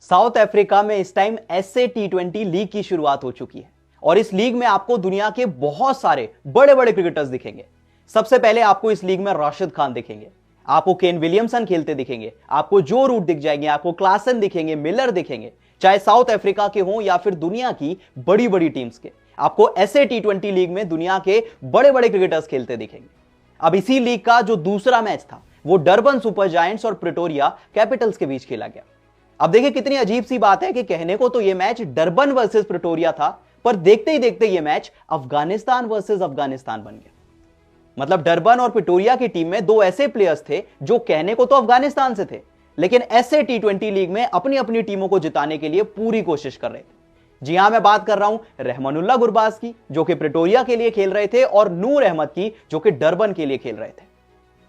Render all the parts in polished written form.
South Africa में इस time S A टी20 league की शुरुआत हो चुकी है और इस लीग में आपको दुनिया के बहुत सारे बड़े बड़े क्रिकेटर्स दिखेंगे। सबसे पहले आपको इस लीग में राशिद खान दिखेंगे, आपको केन विलियमसन खेलते दिखेंगे, आपको जो रूट दिख जाएंगे, आपको क्लासन दिखेंगे, मिलर दिखेंगे, चाहे साउथ अफ्रीका के हों या फिर दुनिया की बड़ी बड़ी टीम्स के। आपको एसए टी20 लीग में दुनिया के बड़े बड़े क्रिकेटर्स खेलते दिखेंगे। अब इसी लीग का जो दूसरा मैच था वो डरबन सुपर जायंट्स और प्रिटोरिया कैपिटल्स के बीच खेला गया। अब देखिए कितनी अजीब सी बात है कि कहने को तो यह मैच डरबन वर्सेस प्रिटोरिया था, पर देखते ही देखते यह मैच अफगानिस्तान वर्सेस अफगानिस्तान बन गया। मतलब डरबन और प्रिटोरिया की टीम में दो ऐसे प्लेयर्स थे जो कहने को तो अफगानिस्तान से थे, लेकिन एसए टी20 लीग में अपनी अपनी टीमों को जिताने के लिए पूरी कोशिश कर रहे थे। जी हां, मैं बात कर रहा हूं रहमानुल्लाह गुरबाज की, जो कि प्रिटोरिया के लिए खेल रहे थे, और नूर अहमद की, जो कि डरबन के लिए खेल रहे थे।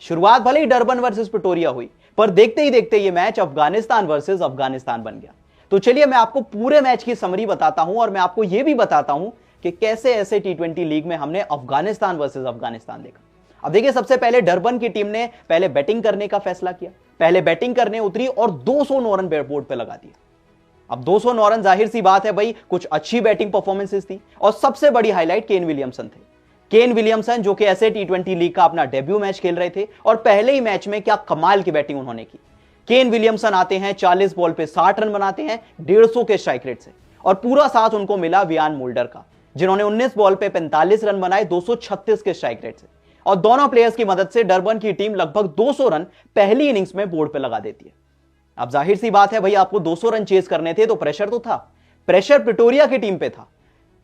शुरुआत भले ही डरबन वर्सेस प्रिटोरिया हुई, पर देखते ही देखते यह मैच अफगानिस्तान वर्सेस अफगानिस्तान बन गया। तो चलिए मैं आपको पूरे मैच की समरी बताता हूं और मैं आपको यह भी बताता हूं कि कैसे ऐसे टी20 लीग में हमने अफगानिस्तान वर्सेस अफगानिस्तान देखा। अब देखिए, सबसे पहले डरबन की टीम ने पहले बैटिंग करने का फैसला किया। पहले बैटिंग करने उतरी और 209 रन बोर्ड पे लगा दिया। अब 209 रन, जाहिर सी बात है भाई, कुछ अच्छी बैटिंग परफॉर्मेंसेस थी और सबसे बड़ी हाईलाइट केन विलियमसन थे। केन विलियमसन जो कि ऐसे टी20 लीग का अपना डेब्यू मैच खेल रहे थे और पहले ही मैच में क्या कमाल की बैटिंग उन्होंने की। केन विलियमसन आते हैं 40 बॉल पे 60 रन बनाते हैं 150 के स्ट्राइक रेट से, और पूरा साथ उनको मिला वियान मुल्डर का, जिन्होंने 19 बॉल पे 45 रन बनाए 236 के स्ट्राइक रेट से। और दोनों प्लेयर्स की मदद से डरबन की टीम लगभग 200 रन पहली इनिंग्स में बोर्ड पे लगा देती है। अब जाहिर सी बात है भाई, आपको 200 रन चेज करने थे तो प्रेशर तो था। प्रेशर प्रिटोरिया की टीम पे था,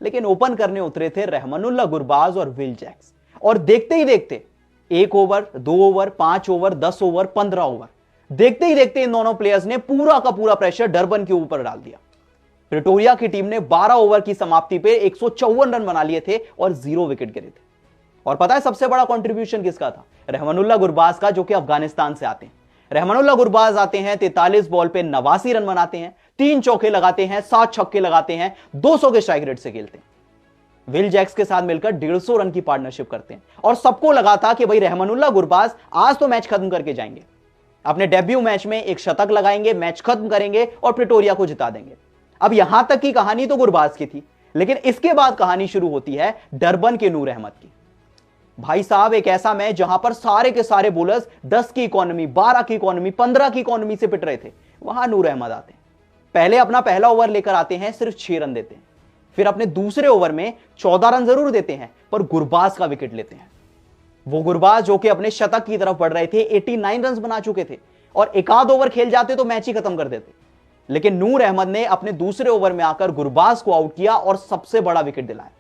लेकिन ओपन करने उतरे थे रहमानुल्लाह गुरबाज और विल जैक्स। और देखते ही देखते 1 over, 2 over, 5 over, 10 over, 15 over, देखते ही देखते इन दोनों प्लेयर्स ने पूरा का पूरा प्रेशर डरबन के ऊपर डाल दिया। प्रिटोरिया की टीम ने 12 ओवर की समाप्ति पे 154 रन बना लिए थे और 0 विकेट गिरे थे। और पता है सबसे बड़ा कंट्रीब्यूशन किसका था? रहमानुल्लाह गुरबाज का, जो कि अफगानिस्तान से आते हैं। रहमानुल्लाह गुरबाज आते हैं 43 बॉल पे 89 रन बनाते हैं, 3 चौके लगाते हैं, 7 छक्के लगाते हैं, 200 के स्ट्राइक रेट से खेलते हैं। विल जैक्स के साथ मिलकर 150 रन की पार्टनरशिप करते हैं और सबको लगा था कि भाई रहमानुल्लाह गुरबाज आज तो मैच खत्म करके जाएंगे, अपने डेब्यू मैच में एक शतक लगाएंगे, मैच खत्म करेंगे और प्रिटोरिया को जिता देंगे। अब यहां तक की कहानी तो गुरबाज की थी, लेकिन इसके बाद कहानी शुरू होती है डरबन के नूर अहमद की। भाई साहब, एक ऐसा मैच जहां पर सारे के सारे बॉलर्स 10 की इकोनॉमी, 12 की इकोनॉमी, 15 की इकोनॉमी से पिट रहे थे, वहां नूर अहमद आते हैं। पहले अपना पहला ओवर लेकर आते हैं, सिर्फ 6 रन देते हैं। फिर अपने दूसरे ओवर में 14 रन जरूर देते हैं, पर गुरबाज का विकेट लेते हैं। वो गुरबाज जो कि अपने शतक की तरफ बढ़ रहे थे, 89 रन बना चुके थे और एक आध ओवर खेल जाते तो मैच ही खत्म कर देते, लेकिन नूर अहमद ने अपने दूसरे ओवर में आकर गुरबाज को आउट किया और सबसे बड़ा विकेट दिलाया।